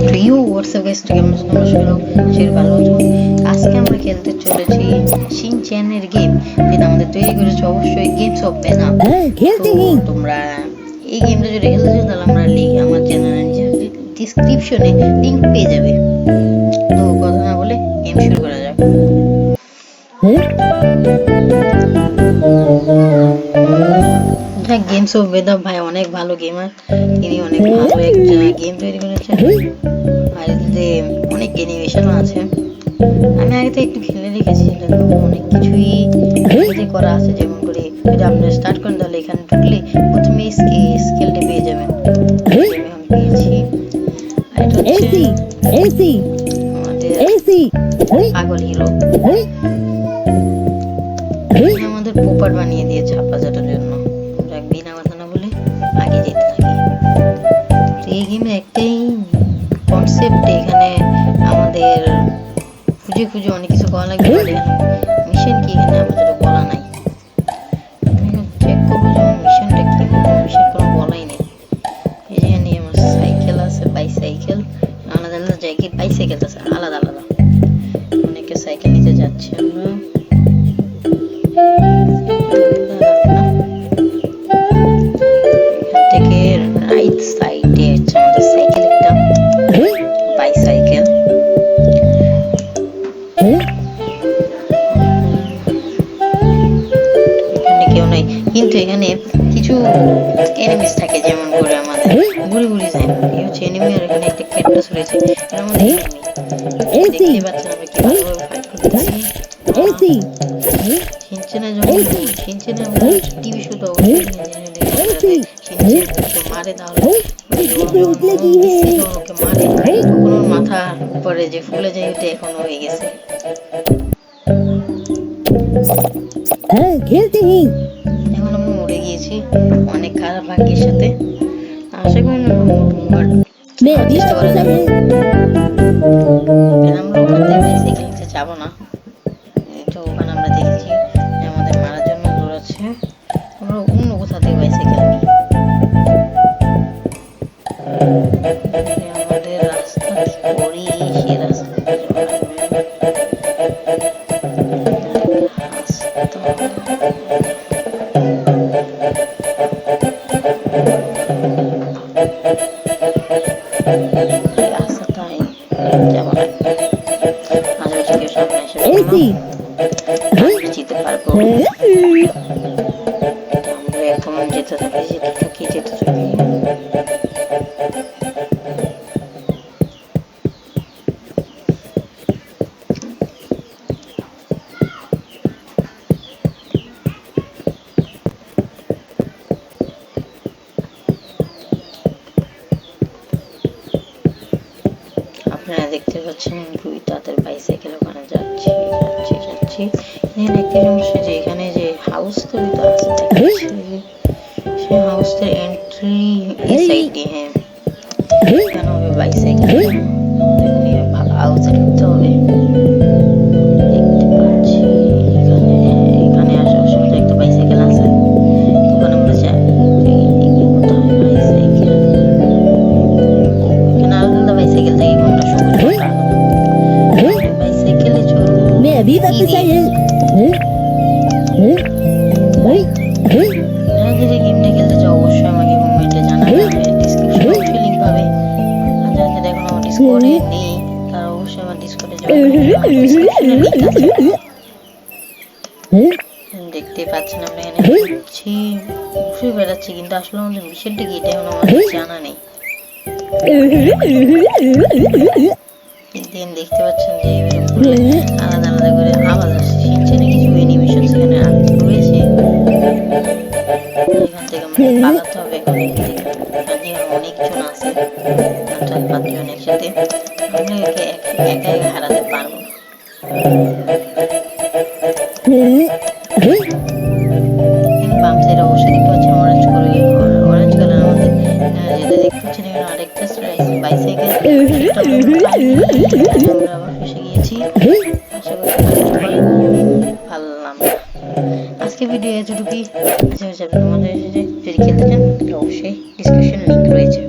প্রিয় WhatsApp guys, কেমন আছো তোমরা? সবাই ভালো আছো? আজকে আমরা খেলতে চলেছি শিনচ্যানের গেম, যেটা আমাদের তৈরি করেছে অবশ্যই গেমস অফ বেনাম। তোমরা এই গেমটা যদি খেলতে চাও তাহলে আমরা লিঙ্ক আমার চ্যানেলের ডিসক্রিপশনে লিঙ্ক পেয়ে যাবে। তো কথা না বলে গেম শুরু করা যাক। গেমস অফ বেদাম ভাই অনেক ভালো গেমার, তিনি অনেক ভালো একটা গেম তৈরি করেছেন আর এতে অনেক অ্যানিমেশনও আছে। আমি আগে তো একটু খেলে রেখেছি, অনেক কিছুই এতে করা আছে। যেমন করে যদি আপনি স্টার্ট করেন তাহলে এখানে ঢুকলে প্রথমে স্কেলটা পেয়ে যাবেন। আমি এখন পেয়েছি। আর এটা হচ্ছে আমাদের পাগল হিরো, আমাদের পোপার বানিয়ে দিয়েছে আপাততের জন্য। বিনা কথা না বলে আগে যেতে থাকি। তো এই গেমে একটাই কনসেপ্ট, এখানে আমাদের খুঁজে খুঁজে অনেক কিছু করা লাগবে। মিশন কি এখানে আপাতত বলা নাই, চেক করবো যে মিশনটা কি। মিশন কোনো বলাই নেই। এই যেখানে আমার সাইকেল আছে, বাইসাইকেল, আলাদা আলাদা জায়গায় বাইসাইকেল আছে আলাদা আলাদা। অনেকে সাইকেল নিতে যাচ্ছে। আমরা কিন্তু এখানে কিছু এনিমিস থাকে, যেমন করে আমাদের ঘুরে ঘুরে যায়। এই হচ্ছে এনিমি, আর এখানে একটা ক্যাকটাস রয়েছে, এর মধ্যে এনিমি দেখতে পাচ্ছেন। আমরা কি ভালোভাবে ফাইট করতেছি। শিনচ্যানের জন্য শিনচ্যানের আমরা টিভি শো তো অবশ্যই শিনচ্যান মারে, তাহলে ওকে মারে তখন ওর মাথা পরে যে ফুলে যায়, ওটা এখনো হয়ে গেছে। এখন আমরা মরে গিয়েছি অনেক খারাপ ভাগ্যের সাথে। আশা করি চেষ্টা করা যাবে। আমরা ওখান থেকে বাইসাইকেল নিতে যাবো না, তো ওখানে আমরা দেখেছি যে আমাদের মারার জন্য দৌড়াচ্ছে। আমরা অন্য কোথা থেকে বাইসাইকেল নিই। আমাদের রাস্তা করি, সে রাস্তা যেতে পারবো। আমরা এখন যেতে থাকি। আপনারা দেখতে পাচ্ছেন দুই তাদের বাইসাইকেল ওখানে যাচ্ছে। এখানে একটি সমস্যা যে এখানে যে হাউস তৈরি তো আছে, সেই হাউসের এন্ট্রি এই সাইডে। হ্যাঁ, কেন হবে বাইসাইকেল ভালো হাউসে ঢুকতে হবে। দেখতে পাচ্ছি এখানে আসার সময় একটা বাইসাইকেল আছে, তখন আমরা যাই। বাইসাইকেল এখানে আলাদা বাইসাইকেল থেকে কোনটা সবুজ বাইসাইকেলে চলবো। যদি গেমটা খেলতে চাও অবশ্যই আমাকে কমেন্টে জানাবে, ডিসক্রিপশনে অবশ্যই লিংক পাবে। আর যারা দেখুন আমার ডিসকর্ডে নেই তারা অবশ্যই আমার ডিসকর্ডে জয়েন করবে, ডিসক্রিপশনে লিংক আছে। দেখতে পাচ্ছেন আমরা এখানে ঘুরছি, ঘুরে বেড়াচ্ছি, কিন্তু আসলে আমাদের মিশনটা কি এটা এখন আমাদের জানা নেই। দেখতে পাচ্ছেন যে আলাদা আলাদা করে আওয়াজ আসছে। শিনচ্যানে কিছু অ্যানিমেশন সেখানে রয়েছে, এখান থেকে আমাদের পালাতে হবে। অনেকজন আছে, 4-5 জন একসাথে, আমরা একে একা হারাতে পারবো। বাম সাইডে অবশ্যই দেখতে পাচ্ছেন অরেঞ্জ কালার আমাদের যেটা দেখতে পাচ্ছেন। এখানে আরেকটা বাইসাইকেল, আমরা আবার ফেসে গিয়েছি। আশা করি পারলাম। আজকে ভিডিও এতটুকুই। তোমাদের যদি খেলতে চান তাহলে অবশ্যই ডিসক্রিপশনে লিংক রয়েছে।